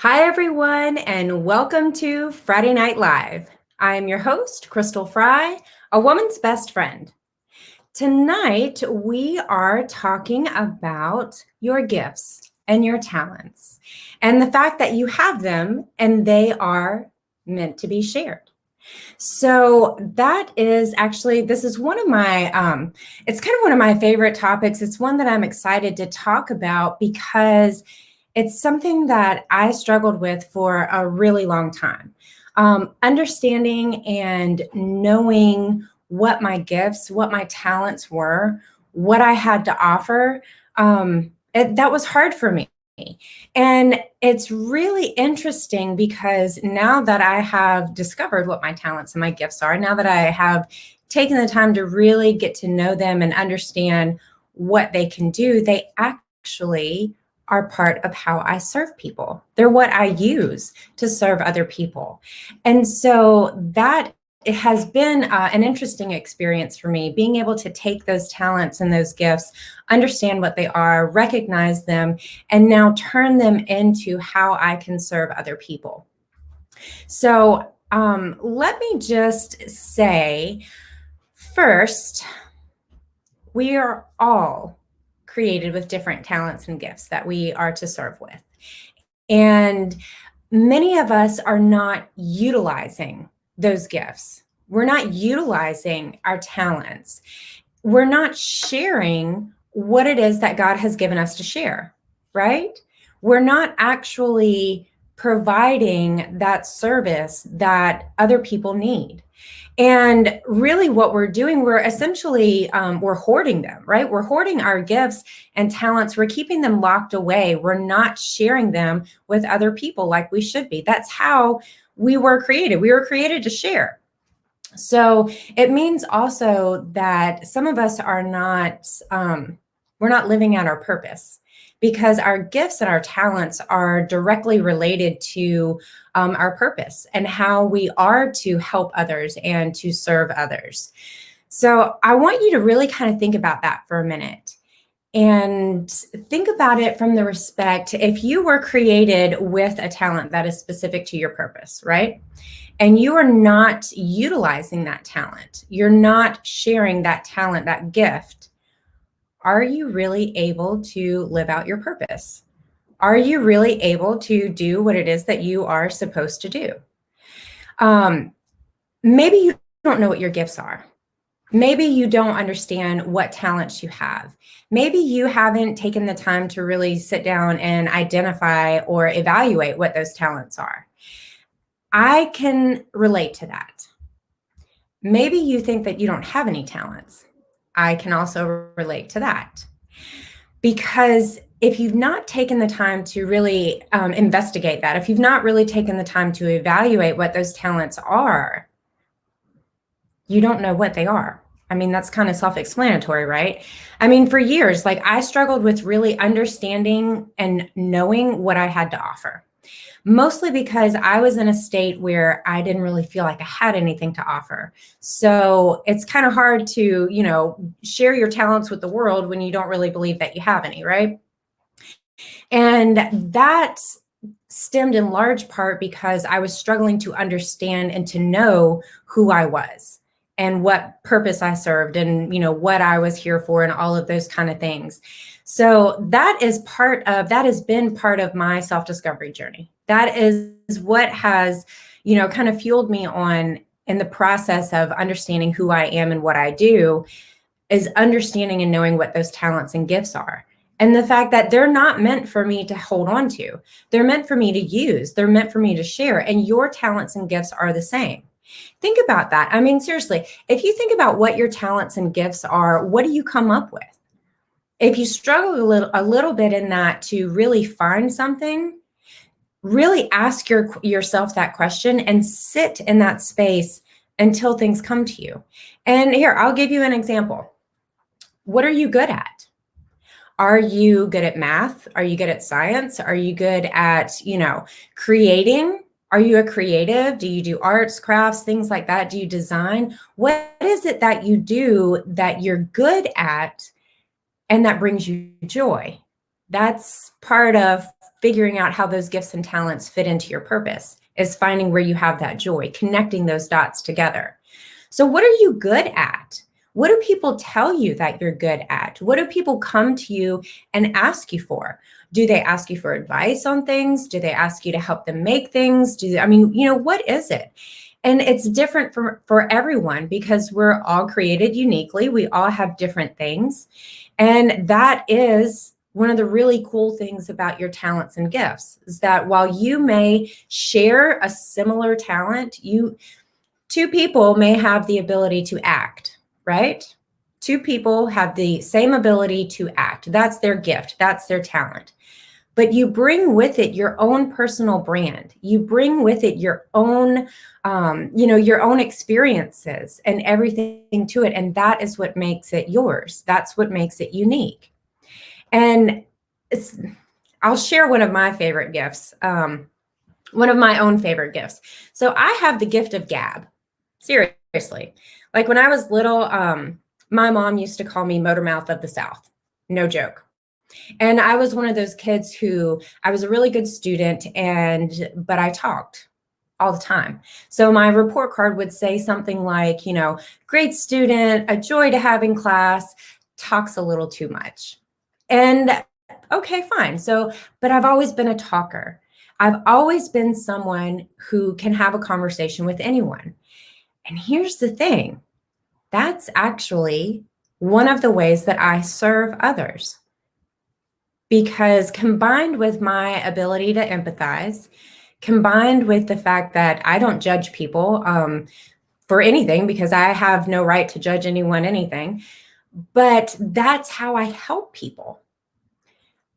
Hi, everyone, and welcome to Friday Night Live. I am your host, Crystal Fry, a woman's best friend. Tonight, we are talking about your gifts and your talents and the fact that you have them and they are meant to be shared. So that is actually, this is one of my, it's kind of one of my favorite topics. It's one that I'm excited to talk about because it's something that I struggled with for a really long time. Understanding and knowing what my gifts, what my talents were, what I had to offer, that was hard for me. And it's really interesting because now that I have discovered what my talents and my gifts are, now that I have taken the time to really get to know them and understand what they can do, they actually are part of how I serve people. They're what I use to serve other people. And so that it has been an interesting experience for me, being able to take those talents and those gifts, understand what they are, recognize them, and now turn them into how I can serve other people. So let me just say first, we are all created with different talents and gifts that we are to serve with. And many of us are not utilizing those gifts. We're not utilizing our talents. We're not sharing what it is that God has given us to share, right? We're not actually providing that service that other people need. And really what we're doing, we're essentially, we're hoarding them, right? We're hoarding our gifts and talents. We're keeping them locked away. We're not sharing them with other people like we should be. That's how we were created. We were created to share. So it means also that some of us are not, we're not living out our purpose because our gifts and our talents are directly related to our purpose and how we are to help others and to serve others. So I want you to really kind of think about that for a minute and think about it from the respect, if you were created with a talent that is specific to your purpose, right? And you are not utilizing that talent, you're not sharing that talent, that gift, are you really able to live out your purpose? Are you really able to do what it is that you are supposed to do? Maybe you don't know what your gifts are. Maybe you don't understand what talents you have. Maybe you haven't taken the time to really sit down and identify or evaluate what those talents are. I can relate to that. Maybe you think that you don't have any talents. I can also relate to that. Because if you've not taken the time to really investigate that, if you've not really taken the time to evaluate what those talents are, you don't know what they are. I mean, that's kind of self-explanatory, right? I mean, for years, like I struggled with really understanding and knowing what I had to offer. Mostly because I was in a state where I didn't really feel like I had anything to offer. So it's kind of hard to, share your talents with the world when you don't really believe that you have any, right? And that stemmed in large part because I was struggling to understand and to know who I was and what purpose I served and, what I was here for and all of those kind of things. So that has been part of my self-discovery journey. That is what has, kind of fueled me on in the process of understanding who I am and what I do, is understanding and knowing what those talents and gifts are. And the fact that they're not meant for me to hold on to. They're meant for me to use. They're meant for me to share. And your talents and gifts are the same. Think about that. I mean, seriously, if you think about what your talents and gifts are, what do you come up with? If you struggle a little bit in that to really find something, really ask yourself that question and sit in that space until things come to you. And here, I'll give you an example. What are you good at? Are you good at math? Are you good at science? Are you good at, creating? Are you a creative? Do you do arts, crafts, things like that? Do you design? What is it that you do that you're good at and that brings you joy? That's part of figuring out how those gifts and talents fit into your purpose, is finding where you have that joy, connecting those dots together. So what are you good at? What do people tell you that you're good at? What do people come to you and ask you for? Do they ask you for advice on things? Do they ask you to help them make things? What is it? And it's different for everyone because we're all created uniquely. We all have different things. And that is one of the really cool things about your talents and gifts, is that while you may share a similar talent, two people may have the ability to act, right? Two people have the same ability to act. That's their gift. That's their talent. But you bring with it your own personal brand. You bring with it your own, your own experiences and everything to it. And that is what makes it yours. That's what makes it unique. And I'll share one of my favorite gifts, one of my own favorite gifts. So I have the gift of gab. Seriously. Like when I was little, my mom used to call me Motor Mouth of the South. No joke. And I was one of those kids who I was a really good student, but I talked all the time. So my report card would say something like, great student, a joy to have in class, talks a little too much. And okay, fine. But I've always been a talker. I've always been someone who can have a conversation with anyone. And here's the thing. That's actually one of the ways that I serve others. Because combined with my ability to empathize, combined with the fact that I don't judge people for anything, because I have no right to judge anyone, anything, but that's how I help people.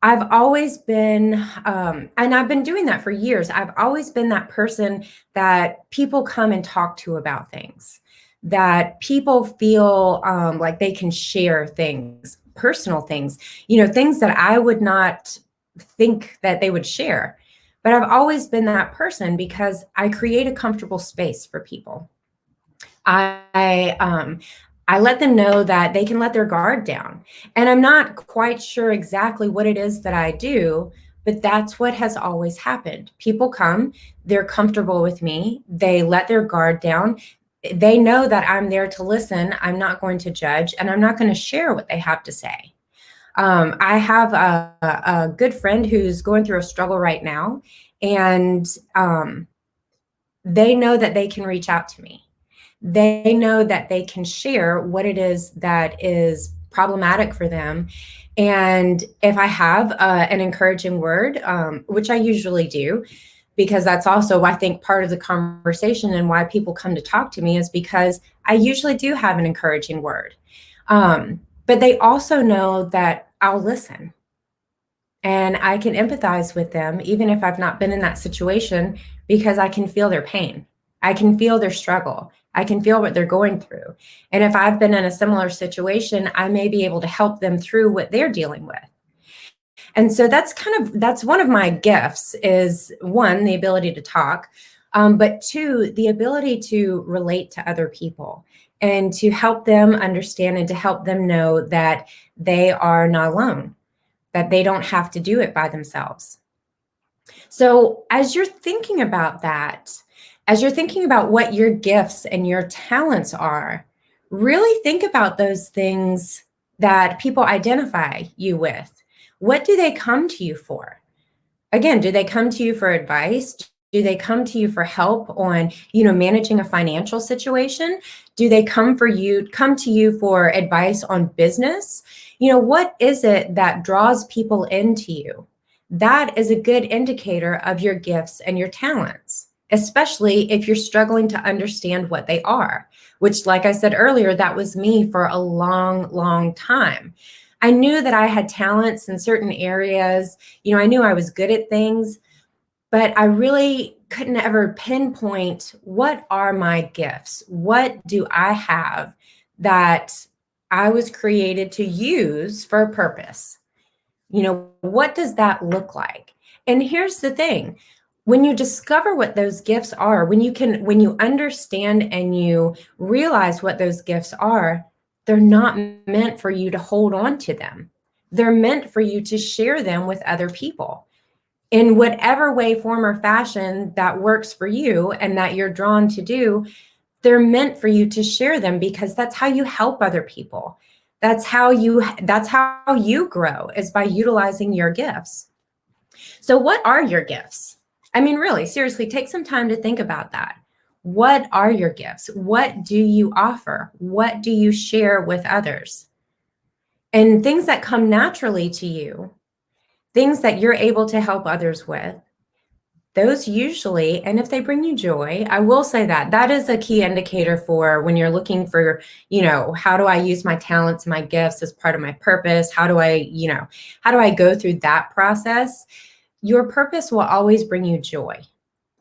I've always been, and I've been doing that for years. I've always been that person that people come and talk to about things, that people feel like they can share things, personal things, things that I would not think that they would share. But I've always been that person because I create a comfortable space for people. I let them know that they can let their guard down. And I'm not quite sure exactly what it is that I do, but that's what has always happened. People come, they're comfortable with me, they let their guard down. They know that I'm there to listen. I'm not going to judge, and I'm not going to share what they have to say. I have a good friend who's going through a struggle right now, and they know that they can reach out to me. They know that they can share what it is that is problematic for them. And if I have an encouraging word, which I usually do, because that's also, I think, part of the conversation and why people come to talk to me, is because I usually do have an encouraging word. But they also know that I'll listen and I can empathize with them, even if I've not been in that situation, because I can feel their pain. I can feel their struggle. I can feel what they're going through. And if I've been in a similar situation, I may be able to help them through what they're dealing with. And so that's one of my gifts, is one, the ability to talk, but two, the ability to relate to other people and to help them understand and to help them know that they are not alone, that they don't have to do it by themselves. So as you're thinking about that, as you're thinking about what your gifts and your talents are, really think about those things that people identify you with. What do they come to you for? Again, do they come to you for advice? Do they come to you for help on, managing a financial situation? Do they come to you for advice on business? What is it that draws people into you? That is a good indicator of your gifts and your talents, especially if you're struggling to understand what they are, which, like I said earlier, that was me for a long, long time. I knew that I had talents in certain areas. I knew I was good at things, but I really couldn't ever pinpoint, what are my gifts? What do I have that I was created to use for a purpose? What does that look like? And here's the thing. When you discover what those gifts are, when you understand and you realize what those gifts are, they're not meant for you to hold on to them. They're meant for you to share them with other people. in whatever way, form, or fashion that works for you and that you're drawn to do. They're meant for you to share them, because that's how you help other people. That's how you grow, is by utilizing your gifts. So what are your gifts? I mean, really, seriously, take some time to think about that. What are your gifts? What do you offer? What do you share with others? And things that come naturally to you, things that you're able to help others with, those usually, and if they bring you joy, I will say that that is a key indicator for when you're looking for, how do I use my talents and my gifts as part of my purpose? How do I go through that process? Your purpose will always bring you joy.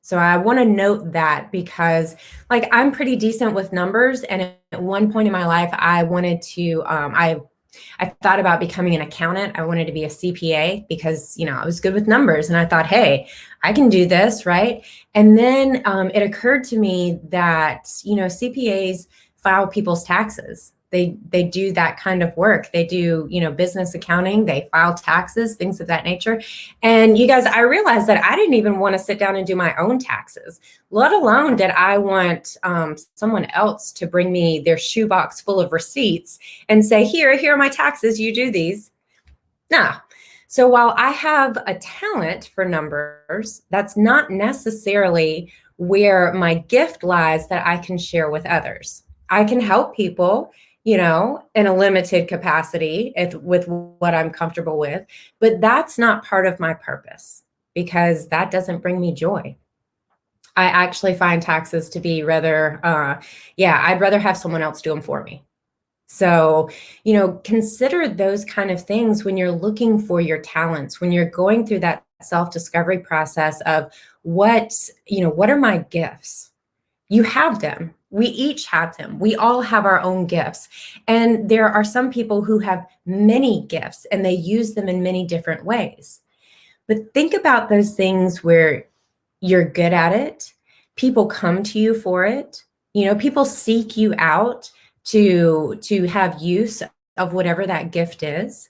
So I want to note that, because I'm pretty decent with numbers. And at one point in my life, I wanted to, I thought about becoming an accountant. I wanted to be a CPA because, I was good with numbers, and I thought, hey, I can do this, right? And then it occurred to me that, CPAs file people's taxes. They do that kind of work. They do, business accounting, they file taxes, things of that nature. And you guys, I realized that I didn't even want to sit down and do my own taxes, let alone did I want someone else to bring me their shoebox full of receipts and say, here are my taxes, you do these. Nah. So while I have a talent for numbers, that's not necessarily where my gift lies that I can share with others. I can help people, in a limited capacity with what I'm comfortable with, but that's not part of my purpose, because that doesn't bring me joy. I actually find taxes to be rather, I'd rather have someone else do them for me. So, consider those kind of things when you're looking for your talents, when you're going through that self-discovery process of what are my gifts? You have them. We each have them. We all have our own gifts. And there are some people who have many gifts and they use them in many different ways. But think about those things where you're good at it. People come to you for it. People seek you out to have use of whatever that gift is.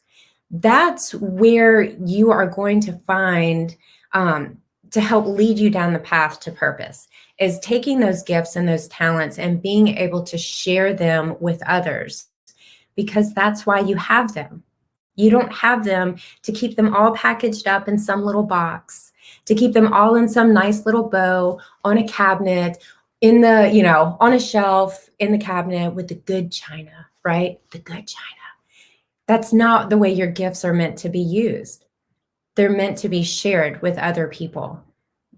That's where you are going to find to help lead you down the path to purpose, is taking those gifts and those talents and being able to share them with others, because that's why you have them. You don't have them to keep them all packaged up in some little box, to keep them all in some nice little bow on a cabinet, on a shelf in the cabinet with the good china, right? The good china. That's not the way your gifts are meant to be used. They're meant to be shared with other people.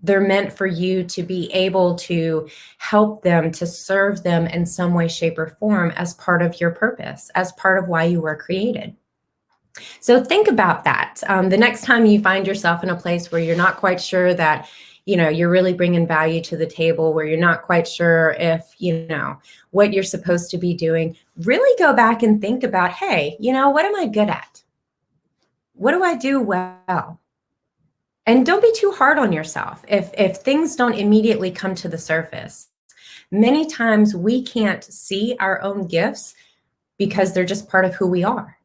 They're meant for you to be able to help them, to serve them in some way, shape, or form as part of your purpose, as part of why you were created. So think about that. The next time you find yourself in a place where you're not quite sure that, you're really bringing value to the table, where you're not quite sure if, what you're supposed to be doing, really go back and think about, hey, what am I good at? What do I do well? And don't be too hard on yourself if things don't immediately come to the surface. Many times we can't see our own gifts because they're just part of who we are.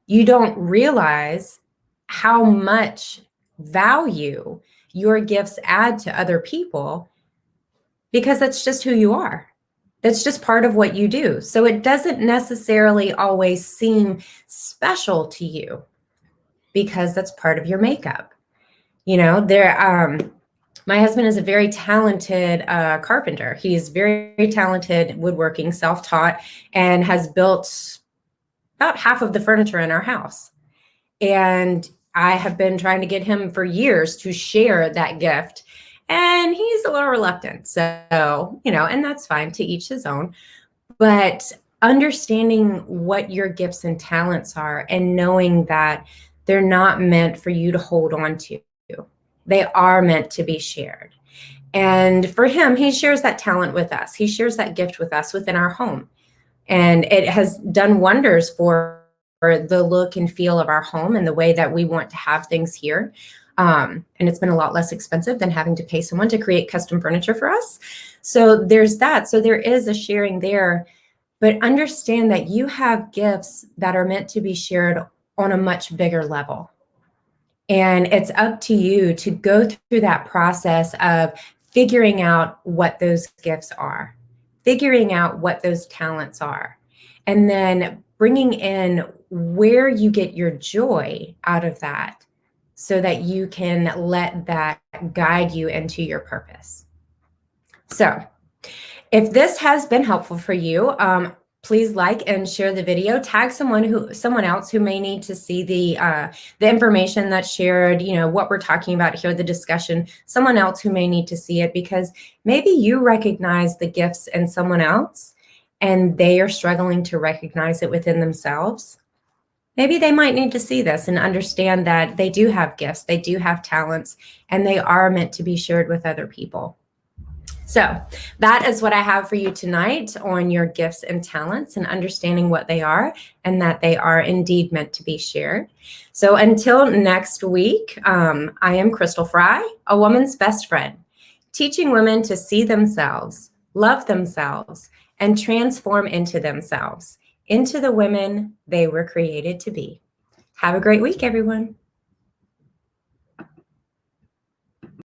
You don't realize how much value your gifts add to other people, because that's just who you are. That's just part of what you do. So it doesn't necessarily always seem special to you, because that's part of your makeup. My husband is a very talented carpenter. He's very talented woodworking, self-taught, and has built about half of the furniture in our house. And I have been trying to get him for years to share that gift, and he's a little reluctant. So, and that's fine, to each his own. But understanding what your gifts and talents are, and knowing that they're not meant for you to hold on to. They are meant to be shared. And for him, he shares that talent with us. He shares that gift with us within our home. And it has done wonders for the look and feel of our home and the way that we want to have things here. And it's been a lot less expensive than having to pay someone to create custom furniture for us. So there's that. So there is a sharing there. But understand that you have gifts that are meant to be shared on a much bigger level. And it's up to you to go through that process of figuring out what those gifts are, figuring out what those talents are, and then bringing in where you get your joy out of that so that you can let that guide you into your purpose. So, if this has been helpful for you, please like and share the video. Tag someone else who may need to see the information that's shared. You know what we're talking about here, the discussion. Someone else who may need to see it, because maybe you recognize the gifts in someone else, and they are struggling to recognize it within themselves. Maybe they might need to see this and understand that they do have gifts, they do have talents, and they are meant to be shared with other people. So that is what I have for you tonight on your gifts and talents and understanding what they are and that they are indeed meant to be shared. So until next week, I am Crystal Fry, a woman's best friend, teaching women to see themselves, love themselves, and transform into themselves, into the women they were created to be. Have a great week, everyone.